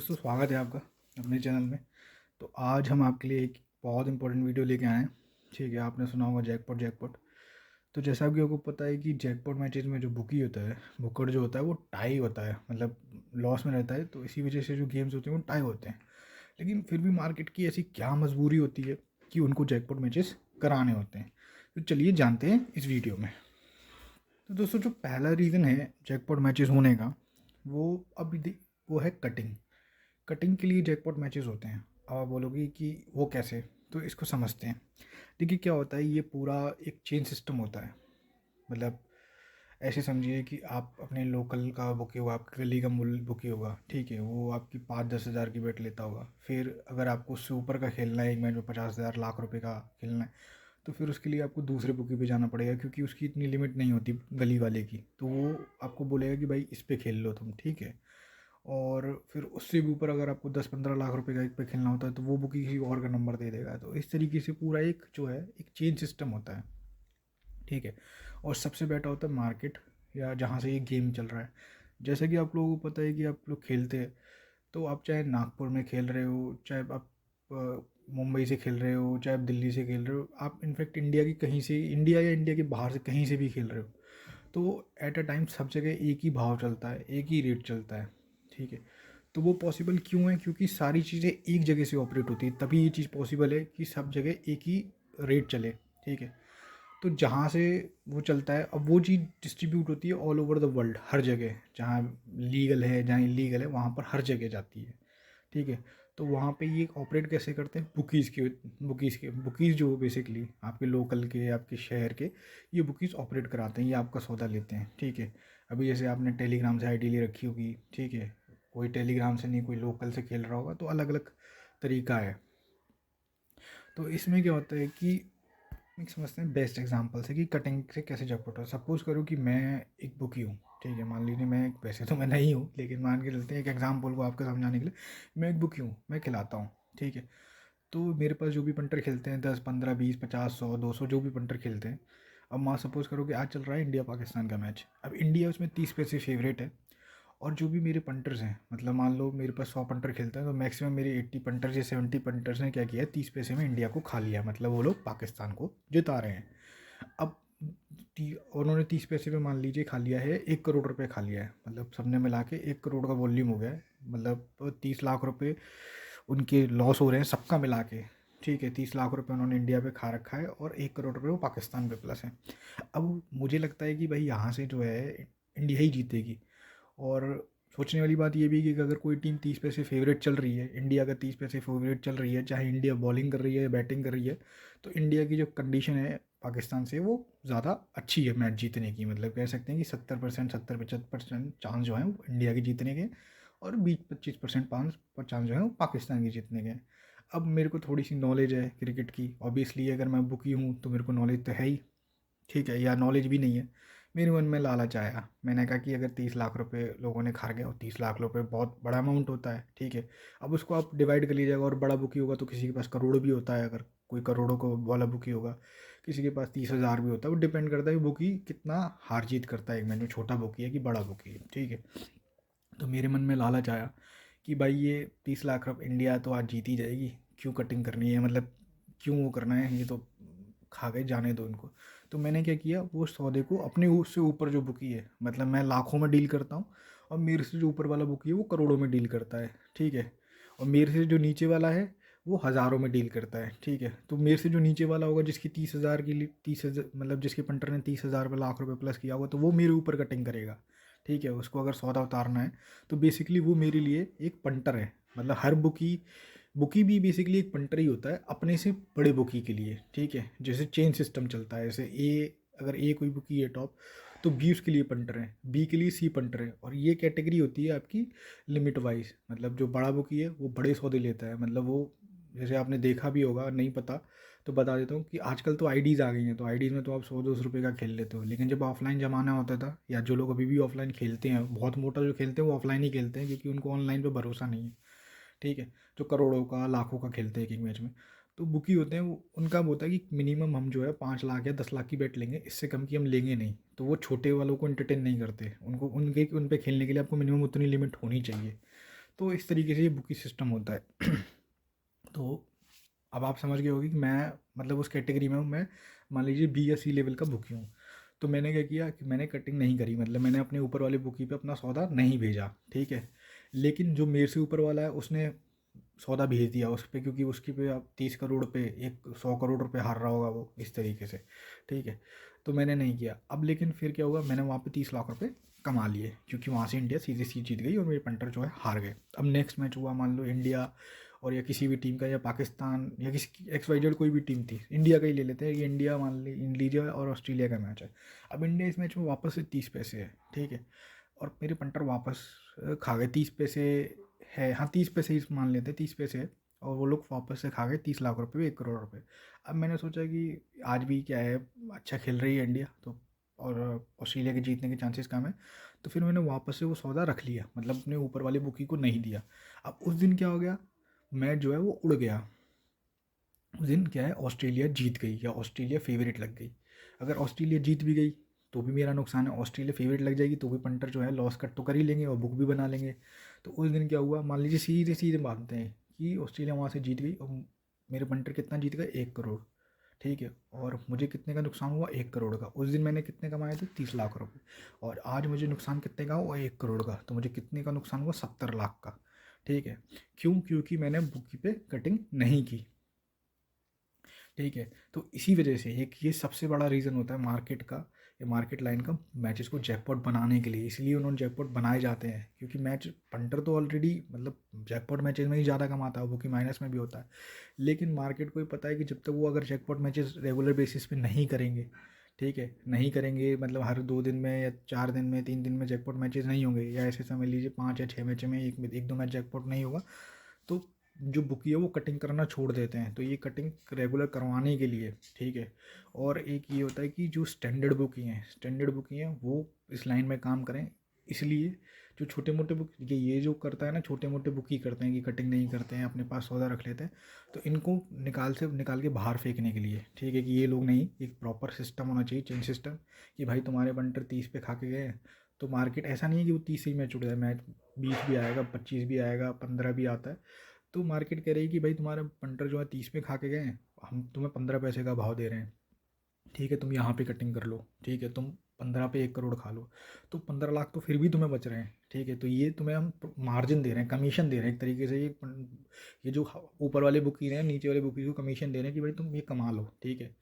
दोस्तों स्वागत है आपका अपने चैनल में। तो आज हम आपके लिए एक बहुत इंपॉर्टेंट वीडियो लेके आए हैं। ठीक है, आपने सुना होगा जैकपॉट जैकपॉट। तो जैसा कि आपको पता है कि जैकपॉट मैचेस में जो बुकी होता है, बुकर जो होता है वो टाई होता है, मतलब लॉस में रहता है। तो इसी वजह से जो गेम्स होते हैं वो टाई होते हैं। लेकिन फिर भी मार्केट की ऐसी क्या मजबूरी होती है कि उनको जैकपॉट मैचेस कराने होते हैं। तो चलिए जानते हैं इस वीडियो में। तो दोस्तों जो पहला रीज़न है जैकपॉट मैचेस होने का, वो वो है कटिंग। कटिंग के लिए जैकपॉट मैचेस होते हैं। अब आप बोलोगे कि वो कैसे, तो इसको समझते हैं। देखिए क्या होता है, ये पूरा एक चेन सिस्टम होता है। मतलब ऐसे समझिए कि आप अपने लोकल का बुके हुआ, आपके गली का मूल बुके होगा, ठीक है, वो आपकी 5-10 हज़ार की बेट लेता होगा। फिर अगर आपको उससे ऊपर का खेलना है, एक मैच में 50 हज़ार लाख रुपए का खेलना है, तो फिर उसके लिए आपको दूसरे बुकी पे जाना पड़ेगा, क्योंकि उसकी इतनी लिमिट नहीं होती गली वाले की। तो वो आपको बोलेगा कि भाई इस पे खेल लो तुम, ठीक है। और फिर उससे भी ऊपर अगर आपको 10-15 लाख रुपए का एक पे खेलना होता है, तो वो बुकी किसी और का नंबर दे देगा। तो इस तरीके से पूरा एक जो है एक चेन सिस्टम होता है, ठीक है। और सबसे बेटर होता है मार्केट, या जहाँ से ये गेम चल रहा है। जैसे कि आप लोगों को पता है कि आप लोग खेलते हैं, तो आप चाहे नागपुर में खेल रहे हो, चाहे आप मुंबई से खेल रहे हो, चाहे आप दिल्ली से खेल रहे हो, आप इनफैक्ट इंडिया की कहीं से, इंडिया या इंडिया के बाहर से कहीं से भी खेल रहे हो, तो एट अ टाइम सब जगह एक ही भाव चलता है, एक ही रेट चलता है, ठीक है। तो वो पॉसिबल क्यों है? क्योंकि सारी चीज़ें एक जगह से ऑपरेट होती है, तभी ये चीज़ पॉसिबल है कि सब जगह एक ही रेट चले, ठीक है। तो जहाँ से वो चलता है, अब वो चीज़ डिस्ट्रीब्यूट होती है ऑल ओवर द वर्ल्ड, हर जगह जहाँ लीगल है, जहाँ इलीगल है, वहाँ पर हर जगह जाती है, ठीक है। तो वहाँ पे ये ऑपरेट कैसे करते हैं? बुकीज़ जो बेसिकली आपके लोकल के, आपके शहर के, ये बुकीज़ ऑपरेट कराते हैं, ये आपका सौदा लेते हैं, ठीक है। अभी जैसे आपने टेलीग्राम से आईडी ले रखी होगी, ठीक है, कोई टेलीग्राम से नहीं, कोई लोकल से खेल रहा होगा, तो अलग अलग तरीका है। तो इसमें क्या होता है कि एक समझते हैं बेस्ट एग्जांपल से कि कटिंग से कैसे जब है। सपोज करो कि मैं एक बुकी हूँ, ठीक है, मान लीजिए मैं वैसे तो मैं नहीं हूँ, लेकिन मान के चलते हैं एक एग्जांपल को आपके समझाने के लिए। मैं एक बुकी हूँ, मैं खिलाता हूँ, ठीक है। तो मेरे पास जो भी पंटर खेलते हैं, 10, 15, 20, 50, 100, 200, जो भी पंटर खेलते हैं। अब मान सपोज करो कि आज चल रहा है इंडिया पाकिस्तान का मैच। अब इंडिया उसमें 30 पैसे फेवरेट है, और जो भी मेरे पंटर्स हैं, मतलब मान लो मेरे पास 100 पंटर खेलते हैं, तो मैक्सिमम मेरे 80 पंटर्स या 70 पंटर्स ने क्या किया है, 30 पैसे में इंडिया को खा लिया, मतलब वो लोग पाकिस्तान को जिता रहे हैं। अब उन्होंने 30 पैसे में मान लीजिए खा लिया है, 1 करोड़ रुपए खा लिया है, मतलब सबने मिला के 1 करोड़ का वॉल्यूम हो गया है। मतलब 30 लाख रुपए उनके लॉस हो रहे हैं सबका मिला के, ठीक है। 30 लाख रुपए उन्होंने इंडिया पे खा रखा है, और 1 करोड़ रुपए वो पाकिस्तान पे प्लस है। अब मुझे लगता है कि भाई यहाँ से जो है इंडिया ही जीतेगी। और सोचने वाली बात ये भी है कि अगर कोई टीम 30 पैसे फेवरेट चल रही है, इंडिया का 30 पैसे फेवरेट चल रही है, चाहे इंडिया बॉलिंग कर रही है या बैटिंग कर रही है, तो इंडिया की जो कंडीशन है पाकिस्तान से वो ज़्यादा अच्छी है मैच जीतने की। मतलब कह सकते हैं कि 70%, 70-75% चांस जो है वो इंडिया के जीतने के, और 20-25% चांस जो है वो पाकिस्तान के जीतने के। अब मेरे को थोड़ी सी नॉलेज है क्रिकेट की, ऑब्वियसली अगर मैं बुकी हूँ तो मेरे को नॉलेज तो है ही, ठीक है, या नॉलेज भी नहीं है। मेरे मन में लालच आया, मैंने कहा कि अगर 30 लाख रुपए लोगों ने खा गया, और 30 लाख रुपए बहुत बड़ा अमाउंट होता है, ठीक है। अब उसको आप डिवाइड कर लीजिएगा, और बड़ा बुकी होगा तो किसी के पास करोड़ भी होता है, अगर कोई करोड़ों को वाला बुकी होगा, किसी के पास 30 हज़ार भी होता है। वो डिपेंड करता है कि बुकी कितना हार जीत करता है एक मैच में, छोटा बुकी है कि बड़ा बुकी है, ठीक है। तो मेरे मन में लालच आया कि भाई ये 30 लाख रुपये, इंडिया तो आज जीत ही जाएगी, क्यों कटिंग करनी है, मतलब क्यों वो करना है, ये तो खा गए, जाने दो इनको। तो मैंने क्या किया, वो सौदे को अपने उससे ऊपर जो बुकी है, मतलब मैं लाखों में डील करता हूँ, और मेरे से जो ऊपर वाला बुकी है वो करोड़ों में डील करता है, ठीक है। और मेरे से जो नीचे वाला है वो हज़ारों में डील करता है, ठीक है। तो मेरे से जो नीचे वाला होगा, जिसकी 30 हज़ार की 30 हज़ार, मतलब जिसके पंटर ने 30 हज़ार पे लाख रुपए प्लस किया होगा, तो वो मेरे ऊपर कटिंग करेगा, ठीक है। उसको अगर सौदा उतारना है, तो बेसिकली वो मेरे लिए एक पंटर है। मतलब हर बुकी बुकी भी बेसिकली एक पंटर ही होता है अपने से बड़े बुकी के लिए, ठीक है। जैसे चेन सिस्टम चलता है, जैसे ए, अगर ए कोई बुकी है टॉप, तो बी उसके लिए पंटर है, बी के लिए सी पंटर है, और ये कैटेगरी होती है आपकी लिमिट वाइज। मतलब जो बड़ा बुकी है वो बड़े सौदे लेता है, मतलब वो, जैसे आपने देखा भी होगा, नहीं पता तो बता देता हूँ कि आजकल तो आईडीज़ आ गई हैं, तो आईडीज़ में तो आप 100-200 रुपये का खेल लेते हो। लेकिन जब ऑफलाइन ज़माना होता था, या जो लोग अभी भी ऑफलाइन खेलते हैं, बहुत मोटा जो खेलते हैं वो ऑफलाइन ही खेलते हैं, क्योंकि उनको ऑनलाइन पे भरोसा नहीं है, ठीक है। जो करोड़ों का, लाखों का खेलते हैं एक एक मैच में। तो बुकी होते हैं वो, उनका वो होता है कि मिनिमम हम जो है 5 लाख या 10 लाख की बेट लेंगे, इससे कम की हम लेंगे नहीं। तो वो छोटे वालों को इंटरटेन नहीं करते, उनको उनके उन पे खेलने के लिए आपको मिनिमम उतनी लिमिट होनी चाहिए। तो इस तरीके से ये बुकी सिस्टम होता है। तो अब आप समझ गए होगी कि मैं मतलब उस कैटेगरी में हूँ, मैं मान लीजिए बी या सी लेवल का बुकी हूँ। तो मैंने क्या किया कि मैंने कटिंग नहीं करी, मतलब मैंने अपने ऊपर वाले बुकी पे अपना सौदा नहीं भेजा, ठीक है। लेकिन जो मेरे से ऊपर वाला है उसने सौदा भेज दिया उस पे, क्योंकि उसकी पे अब 30 करोड़ पे एक 100 करोड़ रुपए हार रहा होगा वो, इस तरीके से, ठीक है। तो मैंने नहीं किया। अब लेकिन फिर क्या हुआ, मैंने वहाँ पे 30 लाख रुपए कमा लिए, क्योंकि वहाँ से इंडिया सीधे सीध जीत गई और मेरे पंटर जो है हार गए। अब नेक्स्ट मैच हुआ, मान लो इंडिया और या किसी भी टीम का, या पाकिस्तान या किसी XYZ कोई भी टीम थी, इंडिया का ही ले लेते हैं कि इंडिया मान लीजिए और ऑस्ट्रेलिया का मैच है। अब इंडिया इस मैच में वापस से 30 पैसे है, ठीक है। और मेरे पंटर वापस खा गए 30 पैसे है, हाँ 30 पैसे ही मान लेते हैं, 30 पैसे है। और वो लोग वापस से खा गए 30 लाख रुपए, 1 करोड़ रुपए। अब मैंने सोचा कि आज भी क्या है, अच्छा खेल रही है इंडिया तो, और ऑस्ट्रेलिया के जीतने के चांसेस कम है। तो फिर मैंने वापस से वो सौदा रख लिया, मतलब अपने ऊपर वाली बुकी को नहीं दिया। अब उस दिन क्या हो गया, मैच जो है वो उड़ गया। उस दिन क्या है, ऑस्ट्रेलिया जीत गई या ऑस्ट्रेलिया फेवरेट लग गई। अगर ऑस्ट्रेलिया जीत भी गई तो भी मेरा नुकसान है, ऑस्ट्रेलिया फेवरेट लग जाएगी तो भी पंटर जो है लॉस कट तो कर ही लेंगे और बुक भी बना लेंगे। तो उस दिन क्या हुआ, मान लीजिए सीधे सीधे मानते हैं कि ऑस्ट्रेलिया वहाँ से जीत गई और मेरे पंटर कितना जीत गए, 1 करोड़, ठीक है। और मुझे कितने का नुकसान हुआ, 1 करोड़ का। उस दिन मैंने कितने कमाए थे, 30 लाख रुपए। और आज मुझे नुकसान कितने का हुआ, 1 करोड़ का। तो मुझे कितने का नुकसान हुआ, 70 लाख का, ठीक है। क्यों, क्योंकि मैंने बुकी पे कटिंग नहीं की, ठीक है। तो इसी वजह से एक ये सबसे बड़ा रीज़न होता है मार्केट का, या मार्केट लाइन का, मैचेस को जैकपॉट बनाने के लिए। इसलिए उन्होंने जैकपॉट बनाए जाते हैं, क्योंकि मैच पंटर तो ऑलरेडी मतलब जैकपॉट मैचेस में ही ज़्यादा कमाता है, वो कि माइनस में भी होता है। लेकिन मार्केट को ही पता है कि जब तक वो अगर जैकपॉट मैचेस रेगुलर बेसिस पे नहीं करेंगे, ठीक है, नहीं करेंगे, मतलब हर 2 दिन में या 4 दिन में 3 दिन में जैकपॉट मैचेस नहीं होंगे, या ऐसे समझ लीजिए 5 या 6 मैच में एक दो मैच जैकपॉट नहीं होगा, तो जो बुकी है वो कटिंग करना छोड़ देते हैं। तो ये कटिंग रेगुलर करवाने के लिए, ठीक है। और एक ये होता है कि जो स्टैंडर्ड बुकी हैं वो इस लाइन में काम करें। इसलिए जो छोटे मोटे बुक ये जो करता है ना, छोटे मोटे बुक ही करते हैं कि कटिंग नहीं करते हैं, अपने पास सौदा रख लेते हैं। तो इनको निकाल के बाहर फेंकने के लिए, ठीक है, कि ये लोग नहीं, एक प्रॉपर सिस्टम होना चाहिए, चेंज सिस्टम, कि भाई तुम्हारे बंटर 30 पे खा के गए हैं, तो मार्केट ऐसा नहीं है कि वो 30 से ही मैच उड़ जाए, मैच 20 भी आएगा, 25 भी आएगा, 15 भी आता है। तो मार्केट कह रही है कि भाई तुम्हारे पंटर जो है 30 पे खा के गए हैं, हम तुम्हें 15 पैसे का भाव दे रहे हैं, ठीक है, तुम यहाँ पे कटिंग कर लो, ठीक है, तुम 15 पे 1 करोड़ खा लो, तो 15 लाख तो फिर भी तुम्हें बच रहे हैं, ठीक है। तो ये तुम्हें हम मार्जिन दे रहे हैं, कमीशन दे रहे हैं एक तरीके से। ये जो ऊपर वाले बुकी हैं, नीचे वाले बुकी को कमीशन दे रहे हैं कि भाई तुम ये कमा लो, ठीक है।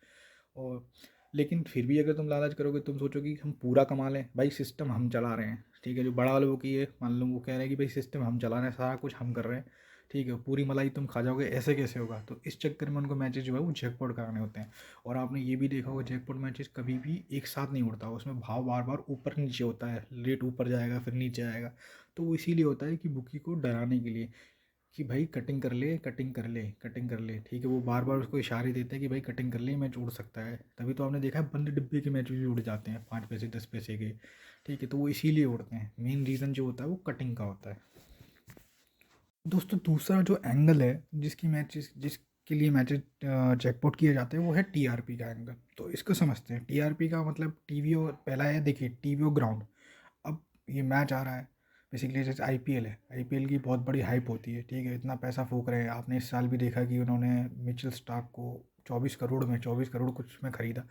और लेकिन फिर भी अगर तुम लालच करोगे, तुम सोचोगे कि हम पूरा कमा लें, भाई सिस्टम हम चला रहे हैं, ठीक है। जो बड़ा वाला बुकी है, मान लो वो कह रहे हैं कि भाई सिस्टम हम चला रहे हैं, सारा कुछ हम कर रहे हैं, ठीक है, पूरी मलाई तुम खा जाओगे, ऐसे कैसे होगा। तो इस चक्कर में उनको मैचेस जो है वो जैकपॉट कराने होते हैं। और आपने ये भी देखा होगा, जैकपॉट मैचेस कभी भी एक साथ नहीं उड़ता, उसमें भाव बार बार ऊपर नीचे होता है, रेट ऊपर जाएगा फिर नीचे आएगा। तो वो इसीलिए होता है कि बुकी को डराने के लिए, कि भाई कटिंग कर ले, कटिंग कर ले, कटिंग कर ले, ठीक है। वो बार बार उसको इशारे देते हैं कि भाई कटिंग कर ले, मैच उड़ सकता है। तभी तो आपने देखा है बंद डिब्बे के मैच भी उड़ जाते हैं, 5 पैसे 10 पैसे के, ठीक है। तो वो इसीलिए उड़ते हैं, मेन रीज़न जो होता है वो कटिंग का होता है। दोस्तों दूसरा जो एंगल है जिसके लिए मैचेस जैकपॉट किए जाते हैं, वो है टीआरपी का एंगल। तो इसको समझते हैं। टीआरपी का मतलब टीवी, और पहला है देखिए टीवी और ग्राउंड। अब ये मैच आ रहा है, बेसिकली जैसे आईपीएल है, आईपीएल की बहुत बड़ी हाइप होती है, ठीक है, इतना पैसा फूक रहे हैं। आपने इस साल भी देखा कि उन्होंने मिचेल स्टार्क को 24 करोड़ कुछ में ख़रीदा।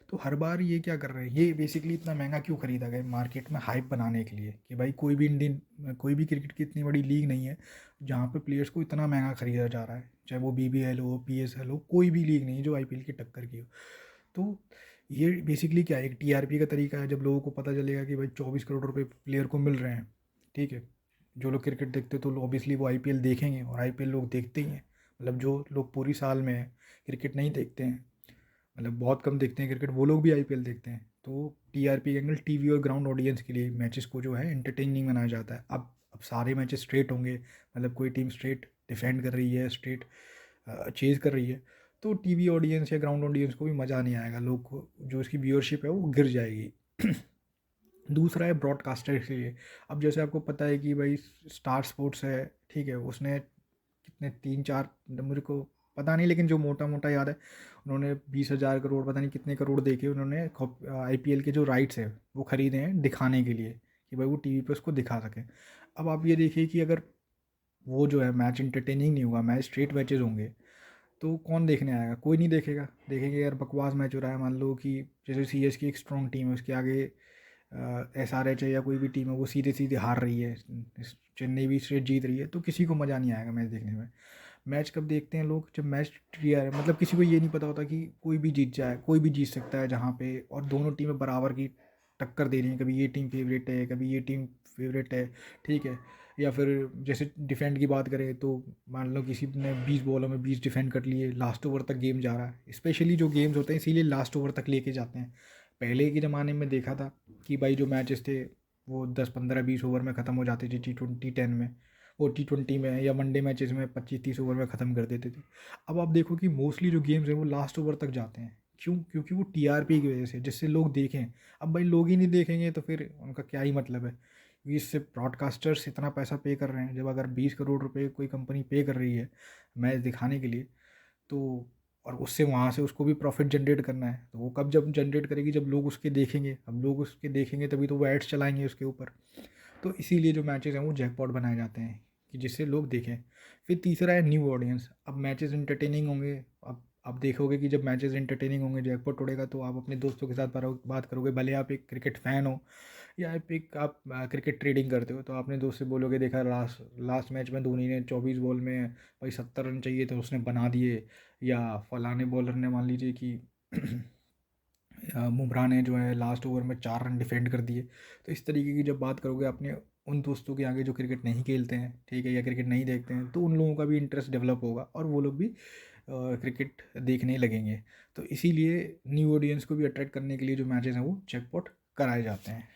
तो हर बार ये क्या कर रहे हैं, ये बेसिकली इतना महंगा क्यों ख़रीदा गया, मार्केट में हाइप बनाने के लिए, कि भाई कोई भी क्रिकेट की इतनी बड़ी लीग नहीं है जहाँ पे प्लेयर्स को इतना महंगा ख़रीदा जा रहा है। चाहे वो बीबीएल हो, पीएसएल हो, कोई भी लीग नहीं है जो आईपीएल की टक्कर की हो। तो ये बेसिकली क्या है, एक टीआरपी का तरीका है। जब लोगों को पता चलेगा कि भाई 24 करोड़ रुपए प्लेयर को मिल रहे हैं, ठीक है, जो लोग क्रिकेट देखते हैं तो ऑब्वियसली वो आईपीएल देखेंगे, और आईपीएल लोग देखते ही हैं। मतलब जो लोग पूरी साल में क्रिकेट नहीं देखते हैं, मतलब बहुत कम देखते हैं क्रिकेट, वो लोग भी आईपीएल देखते हैं। तो टीआरपी एंगल टीवी और ग्राउंड ऑडियंस के लिए मैचेस को जो है एंटरटेनिंग बनाया जाता है। अब सारे मैचेस स्ट्रेट होंगे, मतलब कोई टीम स्ट्रेट डिफेंड कर रही है, स्ट्रेट चेज़ कर रही है, तो टीवी ऑडियंस या ग्राउंड ऑडियंस को भी मज़ा नहीं आएगा, लोग को जो उसकी व्यूअरशिप है वो गिर जाएगी। दूसरा है ब्रॉडकास्टर के लिए। अब जैसे आपको पता है कि भाई स्टार स्पोर्ट्स है, ठीक है, उसने कितने 3-4, मुझे को पता नहीं, लेकिन जो मोटा मोटा याद है, उन्होंने 20,000 करोड़ पता नहीं कितने करोड़ दे के उन्होंने आईपीएल के जो राइट्स है वो ख़रीदे हैं दिखाने के लिए, कि भाई वो टीवी पे उसको दिखा सकें। अब आप ये देखिए कि अगर वो जो है मैच इंटरटेनिंग नहीं होगा, मैच स्ट्रेट मैचेस होंगे, तो कौन देखने आएगा? कोई नहीं देखेगा। देखेंगे यार बकवास मैच हो रहा है, मान लो कि जैसे सीएसके एक स्ट्रॉन्ग टीम है, उसके आगे एसआरएच है या कोई भी टीम है वो सीधे सीधे हार रही है, चेन्नई भी स्ट्रेट जीत रही है, तो किसी को मज़ा नहीं आएगा मैच देखने में। मैच कब देखते हैं लोग? जब मैच क्लियर है, मतलब किसी को ये नहीं पता होता कि कोई भी जीत जाए, कोई भी जीत सकता है जहाँ पे, और दोनों टीमें बराबर की टक्कर दे रही हैं, कभी ये टीम फेवरेट है, कभी ये टीम फेवरेट है, ठीक है। या फिर जैसे डिफेंड की बात करें तो मान लो किसी ने 20 बॉलों में 20 डिफेंड कर लिए, लास्ट ओवर तक गेम जा रहा है। स्पेशली जो गेम्स होते हैं इसीलिए लास्ट ओवर तक लेके जाते हैं। पहले के ज़माने में देखा था कि भाई जो मैचेस थे वो 10 15 20 ओवर में ख़त्म हो जाते थे, T20 10 में, वो T20 में या वनडे मैचेस में 25 30 ओवर में ख़त्म कर देते थे। अब आप देखो कि मोस्टली जो गेम्स हैं वो लास्ट ओवर तक जाते हैं। क्यों? क्योंकि वो टीआरपी की वजह से, जिससे लोग देखें। अब भाई लोग ही नहीं देखेंगे तो फिर उनका क्या ही मतलब है? क्योंकि इससे ब्रॉडकास्टर्स इतना पैसा पे कर रहे हैं, जब अगर 20 करोड़ रुपए कोई कंपनी पे कर रही है मैच दिखाने के लिए, तो और उससे वहाँ से उसको भी प्रॉफिट जनरेट करना है, तो वो कब जब जनरेट करेगी? जब लोग उसके देखेंगे। अब लोग उसके देखेंगे तभी तो वो एड्स चलाएंगे उसके ऊपर। तो इसीलिए जो मैचेस हैं वो जैकपॉट बनाए जाते हैं कि जिससे लोग देखें। फिर तीसरा है न्यू ऑडियंस। अब मैचेस इंटरटेनिंग होंगे। अब देखोगे कि जब मैचेस इंटरटेनिंग होंगे, जैकपॉट उड़ेगा, तो आप अपने दोस्तों के साथ बात करोगे, भले आप एक क्रिकेट फ़ैन हो या आप क्रिकेट ट्रेडिंग करते हो, तो आपने दोस्त से बोलोगे देखा लास्ट लास्ट मैच में धोनी ने 24 बॉल में भाई 70 रन चाहिए तो उसने बना दिए, या फलाने बॉलर ने मान लीजिए कि बुमराह ने जो है लास्ट ओवर में 4 रन डिफेंड कर दिए। तो इस तरीके की जब बात करोगे अपने उन दोस्तों के आगे जो क्रिकेट नहीं खेलते हैं, ठीक है, या क्रिकेट नहीं देखते हैं, तो उन लोगों का भी इंटरेस्ट डेवलप होगा और वो लोग भी क्रिकेट देखने लगेंगे। तो इसीलिए न्यू ऑडियंस को भी अट्रैक्ट करने के लिए जो मैचेस हैं वो जैकपॉट कराए जाते हैं।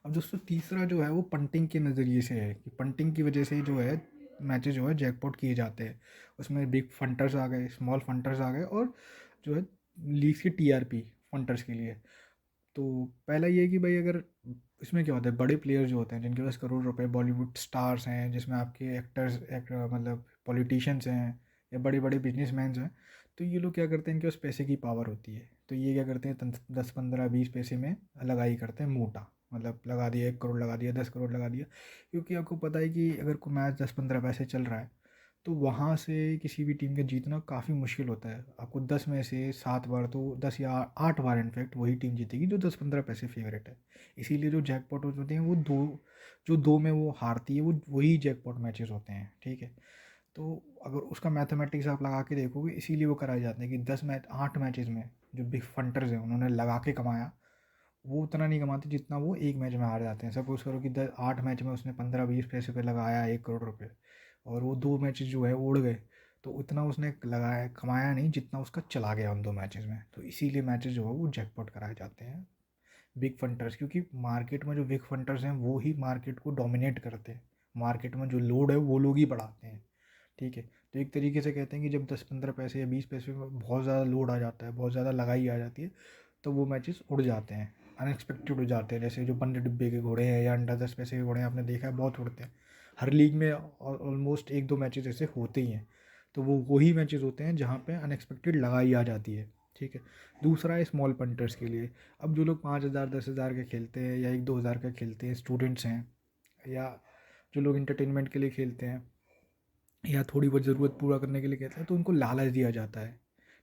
अब दोस्तों तीसरा जो है वो पंटिंग के नज़रिए से है कि पंटिंग की वजह से जो है मैचेस जो है जैकपॉट किए जाते हैं। उसमें बिग फंटर्स आ गए, स्मॉल फंटर्स आ गए, और जो है लीग्स की टीआरपी फंटर्स के लिए। तो पहला ये है कि भाई अगर इसमें क्या होता है, बड़े प्लेयर जो होते हैं जिनके पास करोड़ रुपए, बॉलीवुड स्टार्स हैं जिसमें आपके मतलब पॉलिटिशियंस हैं या बड़े बड़े बिजनेसमैन हैं, तो ये लोग क्या करते हैं, इनके पास पैसे की पावर होती है, तो ये क्या करते हैं 10 15 20 पैसे में लगाई करते हैं मोटा, मतलब लगा दिया 1 करोड़, लगा दिया 10 करोड़, लगा दिया। क्योंकि आपको पता है कि अगर कोई मैच 10 15 पैसे चल रहा है तो वहाँ से किसी भी टीम का जीतना काफ़ी मुश्किल होता है। आपको 10 में से 7 बार, तो 10 या 8 बार इनफैक्ट वही टीम जीतेगी जो 10 15 पैसे फेवरेट है। इसीलिए जो जैकपॉट होते हैं वो दो, जो दो में वो हारती है वो वही जैकपॉट मैचेस होते हैं, ठीक है। तो अगर उसका मैथमेटिक्स आप लगा के देखोगे, इसीलिए वो कराए जाते हैं कि 8 मैचेस में जो बिग फंटर्स हैं उन्होंने लगा के कमाया, वो उतना नहीं कमाते जितना वो एक मैच में हार जाते हैं। सपोज करो कि 8 मैच में उसने 15 20 पैसे पे लगाया 1 करोड़ रुपये, और वो 2 मैचेस जो है वो उड़ गए, तो उतना उसने लगाया कमाया नहीं जितना उसका चला गया उन 2 मैचेस में। तो इसीलिए मैचेस जो है वो जैकपॉट कराए जाते हैं बिग फंटर्स, क्योंकि मार्केट में जो बिग फंटर्स हैं वो ही मार्केट को डोमिनेट करते हैं। मार्केट में जो लोड है वो लोग ही बढ़ाते हैं, ठीक है। तो एक तरीके से कहते हैं कि जब 10 15 पैसे या 20 पैसे में बहुत ज़्यादा लोड आ जाता है, बहुत ज़्यादा लगाई आ जाती है, तो वो मैचेस उड़ जाते हैं, अनएक्सपेक्टेड हो जाते हैं। जैसे जो 15 डिब्बे के घोड़े हैं या अंडर 10 पैसे के घोड़े हैं, आपने देखा है बहुत उड़ते हैं। हर लीग में ऑलमोस्ट 1 2 मैचेस ऐसे होते ही हैं। तो वो वही मैचेस होते हैं जहाँ पे अनएक्सपेक्टेड लगाई आ जाती है, ठीक है। दूसरा है स्मॉल पंटर्स के लिए। अब जो लोग 5,000 10,000 के खेलते हैं या 1 2 हज़ार का खेलते हैं, स्टूडेंट्स हैं या जो लोग इंटरटेनमेंट के लिए खेलते हैं या थोड़ी बहुत ज़रूरत पूरा करने के लिए कहते हैं, तो उनको लालच दिया जाता है,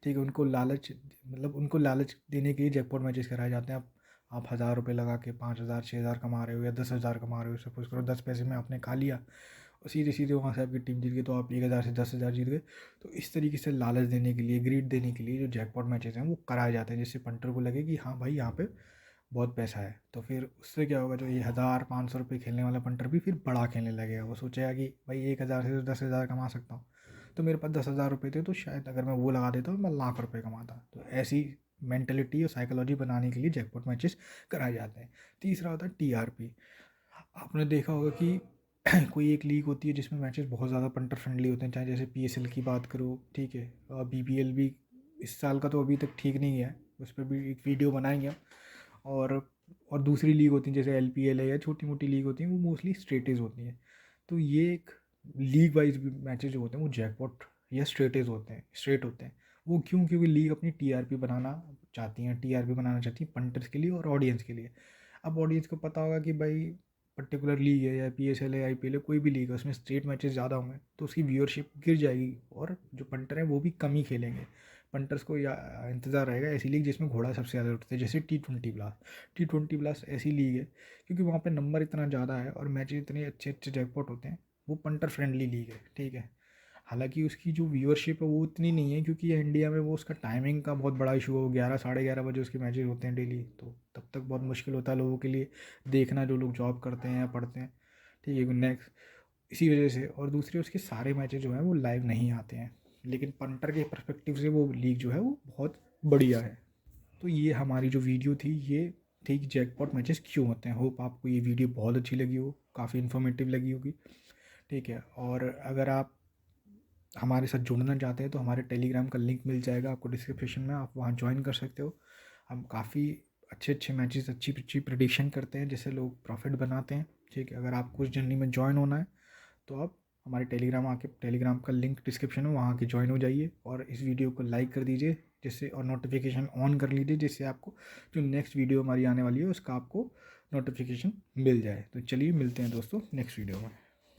ठीक है। उनको लालच, मतलब उनको लालच देने के लिए जैकपॉट मैचेस कराए जाते हैं। आप 1,000 रुपये लगा के 5,000 6,000 कमा रहे हो या 10,000 कमा रहे हो, सपोज करो 10 पैसे में आपने खा लिया और सीधे सीधे वहाँ से आपकी टीम जीत गई, तो आप 1,000 से 10,000 जीत गए। तो इस तरीके से लालच देने के लिए, ग्रीड देने के लिए जो जैकपॉट मैचेस हैं वो कराए जाते हैं, जिससे पंटर को लगे कि हाँ भाई यहाँ पे बहुत पैसा है। तो फिर उससे क्या होगा, जो ये 1,000 500 रुपये खेलने वाला पंटर भी फिर बड़ा खेलने लगेगा। वो सोचेगा कि भाई 1,000 से तो 10,000 कमा सकता हूँ, तो मेरे पास 10,000 रुपये थे, तो शायद अगर मैं वो लगा देता तो मैं लाख रुपये कमाता। तो ऐसी मेंटलिटी और साइकोलॉजी बनाने के लिए जैकपॉट मैचेस कराए जाते हैं। तीसरा होता है टीआरपी। आपने देखा होगा कि कोई एक लीग होती है जिसमें मैचेस बहुत ज़्यादा पंटर फ्रेंडली होते हैं, चाहे जैसे पीएसएल की बात करो, ठीक है, और बीपीएल भी इस साल का तो अभी तक ठीक नहीं है, उस पर भी एक वीडियो बनाएंगे हम। और दूसरी लीग होती हैं जैसे एलपीएल है या छोटी मोटी लीग होती हैं, वो मोस्टली स्ट्रेटेज होती हैं। तो ये एक लीग वाइज मैचेस जो होते हैं वो जैकपॉट या स्ट्रेटेज होते हैं, स्ट्रेट होते हैं। वो क्यों? क्योंकि लीग अपनी टीआरपी बनाना चाहती हैं, टीआरपी बनाना चाहती हैं पंटर्स के लिए और ऑडियंस के लिए। अब ऑडियंस को पता होगा कि भाई पर्टिकुलर लीग है या PSL है, IPL है, कोई भी लीग है, उसमें स्ट्रेट मैचेस ज़्यादा होंगे तो उसकी व्यूअरशिप गिर जाएगी और जो पंटर हैं वो भी कम ही खेलेंगे। पंटर्स को या इंतज़ार रहेगा ऐसी लीग जिसमें घोड़ा सबसे ज़्यादा उठते हैं, जैसे T20 प्लस ऐसी लीग है क्योंकि वहाँ पे नंबर इतना ज़्यादा है और मैचेस इतने अच्छे अच्छे जैकपॉट होते हैं। वो पंटर फ्रेंडली लीग है, ठीक है। हालांकि उसकी जो व्यूअरशिप है वो उतनी नहीं है क्योंकि ये इंडिया में वो उसका टाइमिंग का बहुत बड़ा इशू है। वो 11 साढ़े 11 बजे उसके मैचेस होते हैं डेली, तो तब तक बहुत मुश्किल होता है लोगों के लिए देखना, जो लोग जॉब करते हैं या पढ़ते हैं, ठीक है। नेक्स्ट इसी वजह से, और दूसरी उसके सारे मैचेस जो हैं वो लाइव नहीं आते हैं, लेकिन पंटर के परस्पेक्टिव से वो लीग जो है वो बहुत बढ़िया है। तो ये हमारी जो वीडियो थी ये थी कि जैकपॉट मैचेस क्यों होते हैं। होप आपको ये वीडियो बहुत अच्छी लगी हो, काफ़ी इन्फॉर्मेटिव लगी होगी, ठीक है। और अगर आप हमारे साथ जुड़ना चाहते हैं तो हमारे टेलीग्राम का लिंक मिल जाएगा आपको डिस्क्रिप्शन में, आप वहाँ ज्वाइन कर सकते हो। हम काफ़ी अच्छे अच्छे मैचेस, अच्छी अच्छी प्रेडिक्शन करते हैं जिससे लोग प्रॉफिट बनाते हैं, ठीक है। अगर आपको इस जर्नी में ज्वाइन होना है तो आप हमारे टेलीग्राम का लिंक डिस्क्रिप्शन में वहाँ के ज्वाइन हो जाइए और इस वीडियो को लाइक कर दीजिए जिससे, और नोटिफिकेशन ऑन कर लीजिए जिससे आपको जो नेक्स्ट वीडियो हमारी आने वाली है उसका आपको नोटिफिकेशन मिल जाए। तो चलिए मिलते हैं दोस्तों नेक्स्ट वीडियो में।